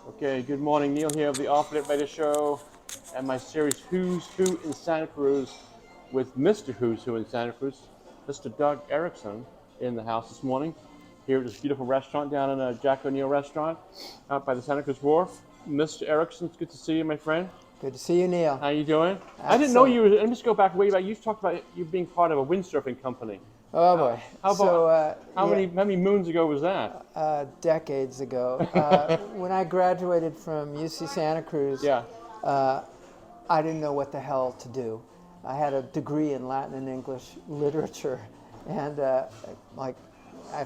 Okay, good morning. Neil here of the Off Lit Radio Show and my series Who's Who in Santa Cruz with Mr. Who's Who in Santa Cruz, Mr. Doug Erickson in the house this morning here at this beautiful restaurant down in a Jack O'Neill restaurant out by the Santa Cruz Wharf. Mr. Erickson, it's good to see you, my friend. Good to see you, Neil. How you doing? I didn't know Excellent. you were, let me just go back way back. You talked about you being part of a windsurfing company. Oh boy. How many moons ago was that? Decades ago, when I graduated from UC Santa Cruz, Yeah. I didn't know what the hell to do. I had a degree in Latin and English literature, and I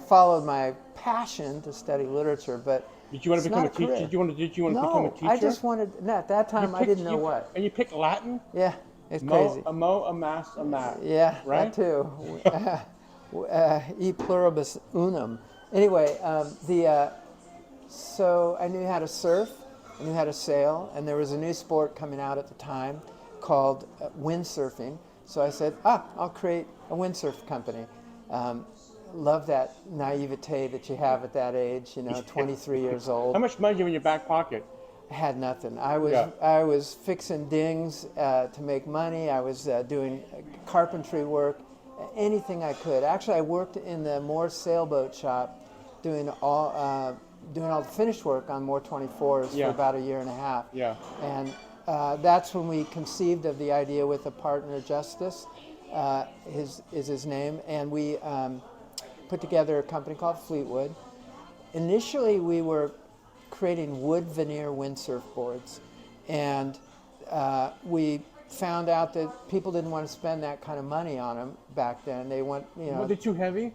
followed my passion to study literature, but Did you want to it's become a not teacher? career. Did you want to become a No, teacher? I just wanted. No, at that time, I didn't know what. And you picked Latin? Yeah, it's crazy. A mo, a mass, a mat. Yeah, right? that too. E pluribus unum. Anyway, so I knew how to surf, I knew how to sail, and there was a new sport coming out at the time called windsurfing. So I said, I'll create a windsurf company. Love that naivete that you have at that age, 23 years old. How much money do you have in your back pocket? I had nothing. I was fixing dings to make money. I was doing carpentry work, anything I could. Actually, I worked in the Moore sailboat shop, doing all the finished work on Moore 24s for about a year and a half. Yeah. And that's when we conceived of the idea with a partner, Justice, is his name, and we put together a company called Fleetwood. Initially, we were creating wood veneer windsurf boards, and we found out that people didn't want to spend that kind of money on them back then. They want, Were they too heavy?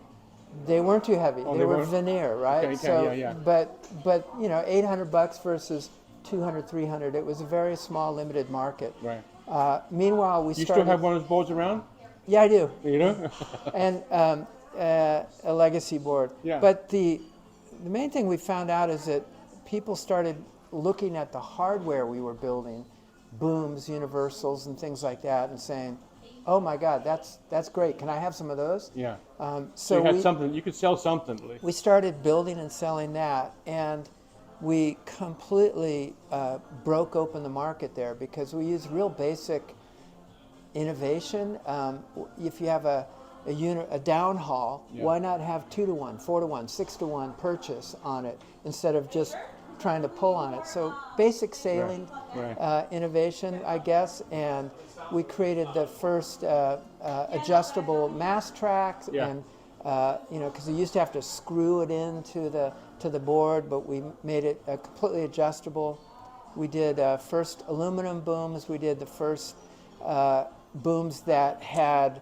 they weren't too heavy. Oh, they they were weren't? veneer, right? Okay, yeah. But $800 versus 200, 300. It was a very small, limited market. Right. Meanwhile, we You started. still have one of those boards around? Yeah, I do. You know? And a legacy board. Yeah. But the main thing we found out is that people started looking at the hardware we were building, booms, universals, and things like that, and saying, "Oh my God, that's great. Can I have some of those?" Yeah. So you had something. You could sell something at least. we started building and selling that, and we completely broke open the market there because we use real basic innovation. If you have a downhaul, why not have 2-to-1, 4-to-1, 6-to-1 purchase on it instead of just trying to pull on it? So basic sailing innovation, I guess, and we created the first adjustable mast tracks, and because you used to have to screw it into the board, but we made it completely adjustable. We did first aluminum booms. We did the first booms that had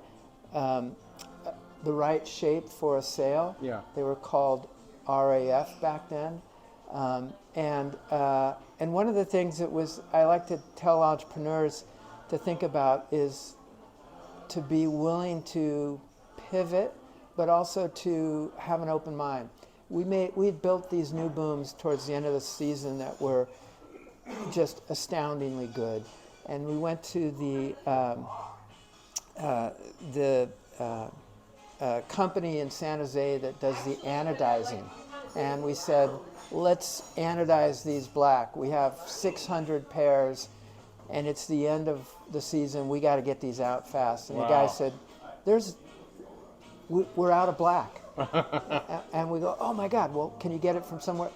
the right shape for a sail. Yeah. They were called RAF back then. And one of the things that I like to tell entrepreneurs to think about is to be willing to pivot, but also to have an open mind. We built these new booms towards the end of the season that were just astoundingly good. And we went to the company in San Jose that does the anodizing. And we said, let's anodize these black. We have 600 pairs, and it's the end of the season. We got to get these out fast. And the guy said, we're out of black. And we go, oh my God, well, can you get it from somewhere?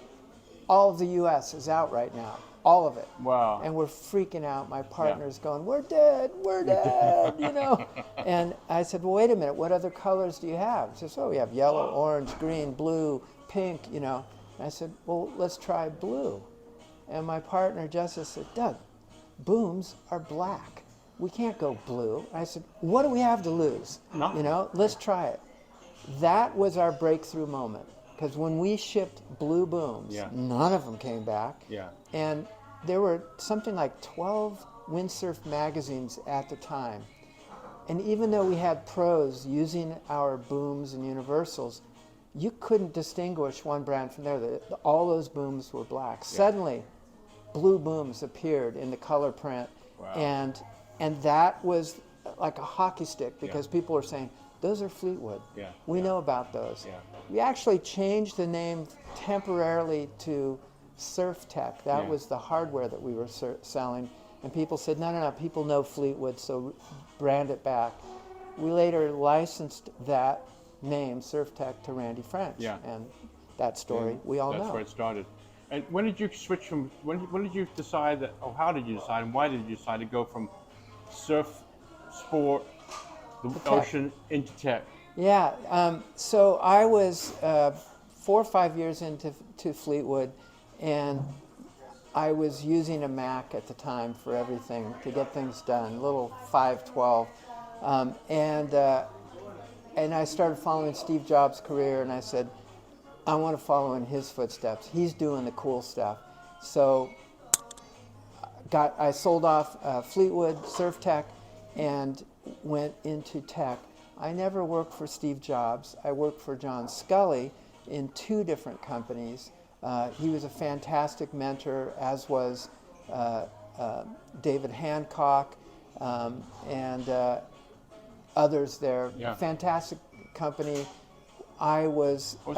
All of the U.S. is out right now. All of it. Wow. And we're freaking out. My partner's going, we're dead, And I said, well, wait a minute, what other colors do you have? He says, we have yellow, orange, green, blue, pink, And I said, well, let's try blue. And my partner, Justice, said, Doug, booms are black. We can't go blue. I said, what do we have to lose? Nothing. Let's try it. That was our breakthrough moment. Because when we shipped blue booms, none of them came back. Yeah. And there were something like 12 windsurf magazines at the time. And even though we had pros using our booms and universals, you couldn't distinguish one brand from the other. All those booms were black. Yeah. Suddenly, blue booms appeared in the color print. Wow. And that was like a hockey stick because people were saying, those are Fleetwood. Yeah. We know about those. Yeah. We actually changed the name temporarily to Surf Tech. That Yeah. was the hardware that we were selling. And people said, no, people know Fleetwood, so brand it back. We later licensed that name, Surf Tech, to Randy French. Yeah. And that story we all know. That's where it started. And when did you switch from, when did you decide that, or how did you decide, and why did you decide to go from surf, sport, the ocean, into tech? Yeah, so I was 4 or 5 years into Fleetwood, and I was using a Mac at the time for everything to get things done, little 512, and I started following Steve Jobs' career, and I said, I want to follow in his footsteps. He's doing the cool stuff. So I sold off Fleetwood, Surf Tech, and went into tech. I never worked for Steve Jobs. I worked for John Scully in 2 different companies. He was a fantastic mentor, as was David Hancock and others there. Yeah. Fantastic company. I was. Was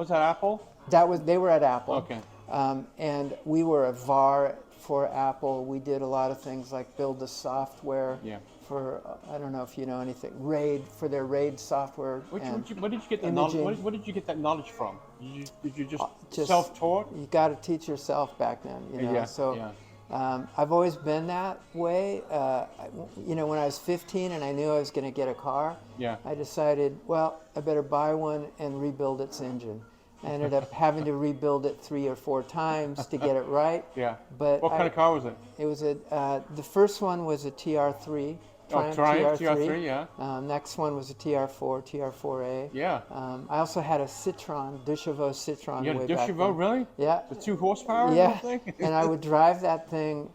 that Apple? They were at Apple. Okay. And we were a VAR for Apple. We did a lot of things like build the software for, I don't know if you know anything, RAID, for their RAID software. Where did you get that knowledge? Where did you get that knowledge from? Did you just self-taught? You got to teach yourself back then, you know. Yeah, so yeah. I've always been that way. You know, when I was 15 and I knew I was going to get a car, I decided, well, I better buy one and rebuild its engine. I ended up having to rebuild it 3 or 4 times to get it right. Yeah. But what kind of car was it? It was the first one was a TR3. Triumph TR3, yeah. Next one was a TR4, TR4A. Yeah. I also had a Citroen, De Chevaux Citroen. You had a way De back Chevaux, then. really? Yeah. The 2 horsepower? Yeah. And I would drive that thing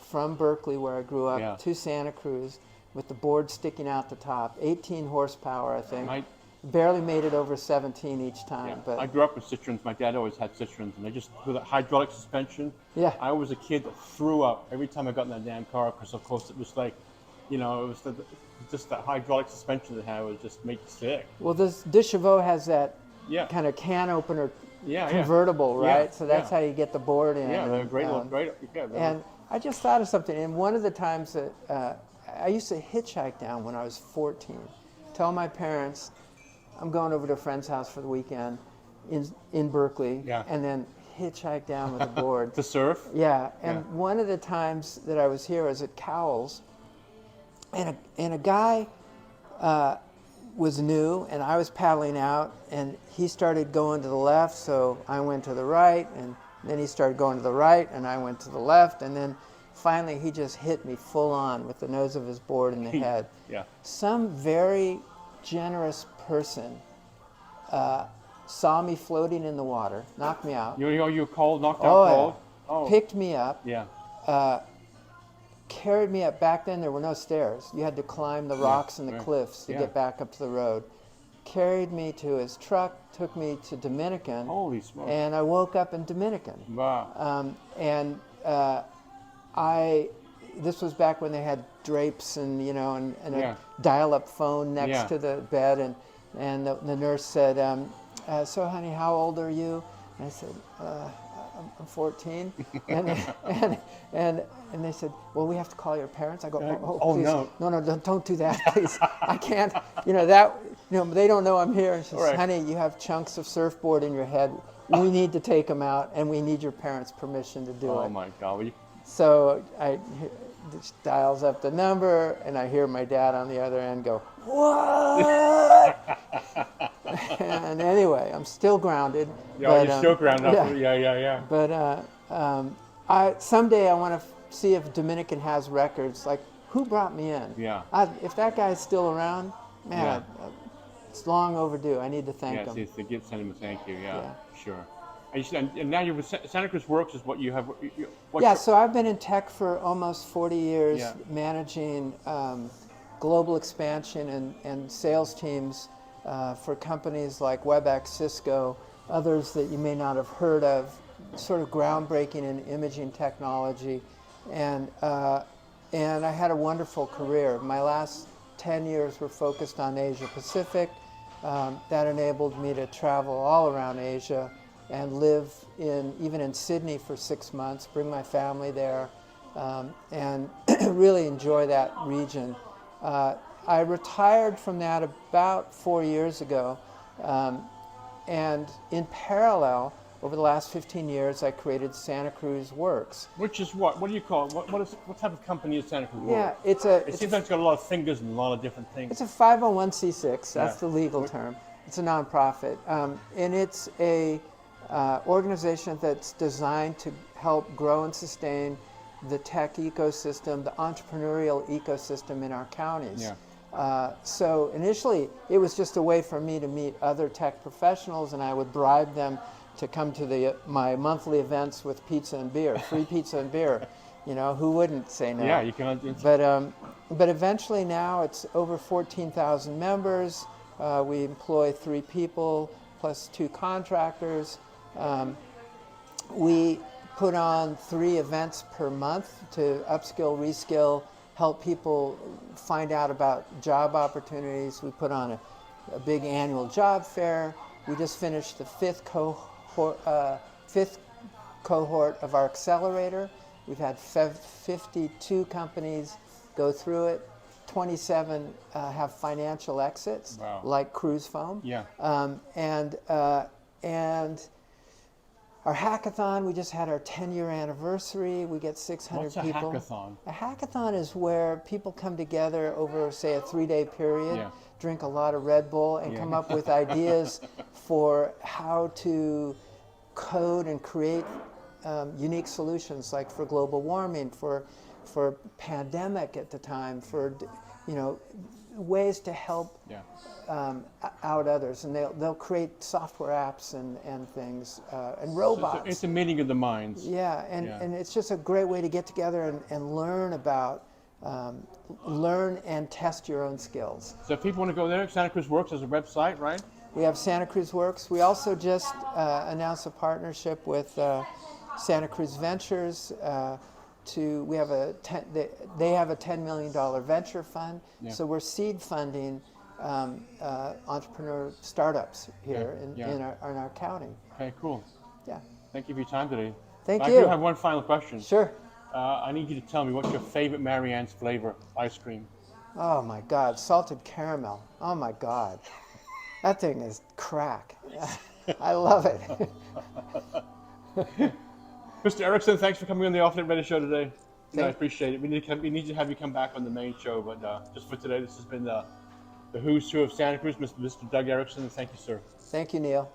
from Berkeley, where I grew up, to Santa Cruz with the board sticking out the top. 18 horsepower, I think. Barely made it over 17 each time. Yeah. But I grew up with Citroens. My dad always had Citroens, and they just, with a hydraulic suspension. Yeah. I was a kid that threw up every time I got in that damn car, because of course it was like, you know, it was just that hydraulic suspension that had would just make you sick. Well, this De Chevaux has that kind of can opener convertible, right? So that's how you get the board in. Yeah, they're great. And I just thought of something. And one of the times that I used to hitchhike down when I was 14, tell my parents, I'm going over to a friend's house for the weekend in Berkeley, and then hitchhike down with a board. To surf? Yeah, and one of the times that I was here, I was at Cowell's, and a guy was new, and I was paddling out, and he started going to the left, so I went to the right, and then he started going to the right, and I went to the left, and then finally he just hit me full on with the nose of his board in the head. Some very generous person saw me floating in the water, knocked me out. You were cold, knocked out cold? Yeah. Oh. Picked me up. Yeah. Carried me up. Back then there were no stairs. You had to climb the rocks and the cliffs to get back up to the road. Carried me to his truck, took me to Dominican. Holy smokes. And I woke up in Dominican. Wow. This was back when they had drapes and, you know, and a dial-up phone next to the bed, and the nurse said, so honey, how old are you? And I said, I'm 14. and they said, well, we have to call your parents. I go, please. No, don't do that, please. I can't, they don't know I'm here. And she says, honey, you have chunks of surfboard in your head. We need to take them out, and we need your parents' permission to do it. Oh my God. So I dials up the number, and I hear my dad on the other end go, what? And anyway, I'm still grounded. Yeah, you're still grounded. Yeah. But someday I want to see if Dominican has records. Like, who brought me in? Yeah. If that guy's still around, man, it's long overdue. I need to thank him. Yeah, send him a thank you. Yeah. Sure. And now you're with Santa Cruz Works is what you have. So I've been in tech for almost 40 years, managing global expansion and sales teams for companies like WebEx, Cisco, others that you may not have heard of, sort of groundbreaking in imaging technology. And I had a wonderful career. My last 10 years were focused on Asia Pacific. That enabled me to travel all around Asia. and live even in Sydney for 6 months, bring my family there, and really enjoy that region. I retired from that about 4 years ago, and in parallel, over the last 15 years, I created Santa Cruz Works. Which is what? What do you call it? What type of company is Santa Cruz? Yeah, It seems like it's got a lot of fingers and a lot of different things. it's a 501c6. That's Yeah. the legal term. It's a nonprofit, and it's a organization that's designed to help grow and sustain the tech ecosystem, the entrepreneurial ecosystem in our counties. Yeah. So initially, it was just a way for me to meet other tech professionals, and I would bribe them to come to my monthly events with pizza and beer, free pizza and beer. You know, who wouldn't say no? Yeah, you can. But eventually now it's over 14,000 members. We employ 3 people plus 2 contractors. We put on 3 events per month to upskill, reskill, help people find out about job opportunities. We put on a big annual job fair. We just finished the 5th cohort of our accelerator. We've had 52 companies go through it. 27 have financial exits, Wow. like Cruise Foam. Yeah. And our hackathon, we just had our 10-year anniversary. We get 600 What's a people. hackathon? A hackathon is where people come together over, say, a 3-day period, Yeah. drink a lot of Red Bull, and come up with ideas for how to code and create unique solutions, like for global warming, for pandemic at the time, for ways to help Yeah. out others, and they'll create software apps and things and robots. It's a meeting of the minds. Yeah, and it's just a great way to get together and learn about, learn and test your own skills. So if people want to go there, Santa Cruz Works is a website, right? We have Santa Cruz Works. We also just announced a partnership with Santa Cruz Ventures. They have a $10 million venture fund. Yeah. So we're seed funding entrepreneur startups here in our county. Okay, cool. Yeah. Thank you for your time today. Thank I you. do have one final question. Sure. I need you to tell me what's your favorite Marianne's flavor ice cream? Oh my God, salted caramel. Oh my God. That thing is crack. I love it. Mr. Erickson, thanks for coming on the Off Limit Radio Show today. I Thank- appreciate it. We need to have you come back on the main show, but just for today, this has been the who's who of Santa Cruz, Mr. Doug Erickson. Thank you, sir. Thank you, Neil.